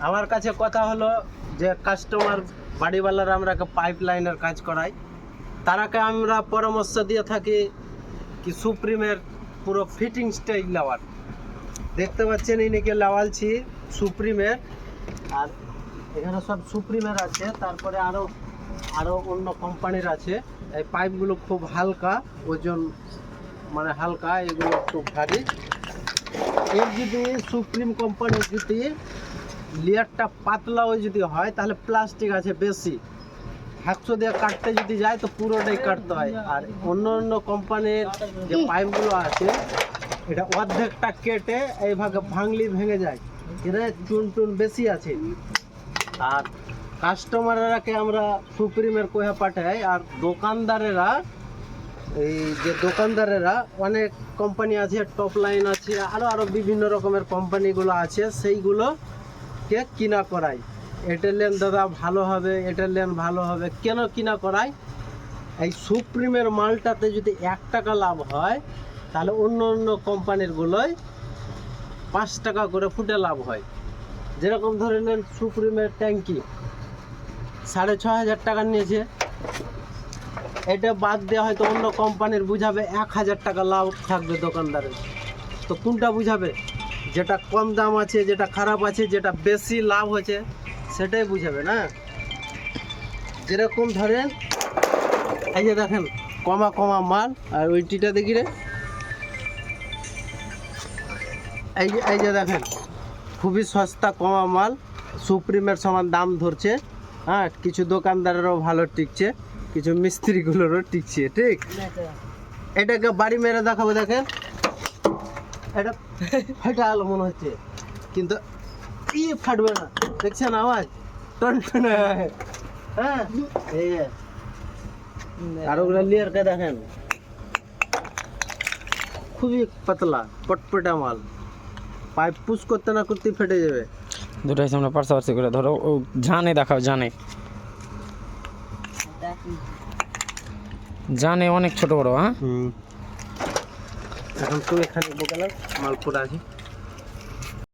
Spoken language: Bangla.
আমার কাছে কথা হলো যে কাস্টমার বাড়িওয়ালারা আমরা পাইপ লাইনের কাজ করাই, তারাকে আমরা পরামর্শ দিয়ে থাকি কি সুপ্রিমের পুরো ফিটিংসটাই নেওয়ার। দেখতে পাচ্ছেন ইনিকে লাওয়ালছি সুপ্রিমের, আর এখানে সব সুপ্রিমের আছে, তারপরে আরও অন্য কোম্পানির আছে। এই পাইপগুলো খুব হালকা, ওজন মানে হালকা, এগুলো একটু ভারী। এর যদি সুপ্রিম কোম্পানির যদি লেয়ারটা পাতলাও যদি হয় তাহলে প্লাস্টিক আছে বেশি, হাকশো দিয়ে কাটতে যদি যায় তো পুরোটাই কাটতে হয়। আর অন্য অন্য কোম্পানির যে পাইপগুলো আছে এটা অর্ধেকটা কেটে এইভাবে ভাঙলি ভেঙে যায়, এর চুন বেশি আছে। আর কাস্টমাররাকে আমরা সুপ্রিমের কোয়া পাঠাই, আর দোকানদারেরা অনেক কোম্পানি আছে, টপ লাইন আছে, আরও বিভিন্ন রকমের কোম্পানিগুলো আছে, সেইগুলোকে কিনা করাই। এটা নেন দাদা ভালো হবে, এটা নেন ভালো হবে। কেন কিনা করাই? এই সুপ্রিমের মালটাতে যদি 1 টাকা লাভ হয় তাহলে অন্য অন্য কোম্পানিরগুলোয় 5 টাকা করে ফুটে লাভ হয়। যেরকম ধরে নেন সুপ্রিমের ট্যাঙ্কি 6,500 টাকা নিয়েছে, এটা বাদ দেওয়া হয়তো অন্য কোম্পানির বুঝাবে 1,000 টাকা লাভ থাকবে দোকানদারের। তো কোনটা বুঝাবে? যেটা কম দাম আছে, যেটা খারাপ আছে, যেটা বেশি লাভ হয়েছে সেটাই বুঝাবে না। যেরকম ধরেন এই যে দেখেন কমা মাল, আর ওইটিটা দেখি রে, এই যে দেখেন খুবই সস্তা কমা মাল, সুপ্রিমের সমান দাম ধরছে। হ্যাঁ, কিছু দোকানদারেরও ভালো টিকছে, কিছু মিস্ত্রিগুলোরও টিকছে, ঠিক। এটাকে বাড়ি মেরে দেখাবো, দেখেন এটা ফাটা আলো মনে হচ্ছে, কিন্তু ফাটবে না, দেখছেন আওয়াজ টনটনে। হ্যাঁ, আর ওগুলো লেয়ারকে দেখেন খুবই পাতলা পটপটা মাল, পাইপ পুশ করতে না করতে ফেটে যাবে। দুটাই সামনে পাশাপাশি করে ধরো, ও জানে দেখাও, জানে অনেক ছোট বড়। হ্যাঁ, এখন তো এখানে বোকালাম মাল পড়া আছে।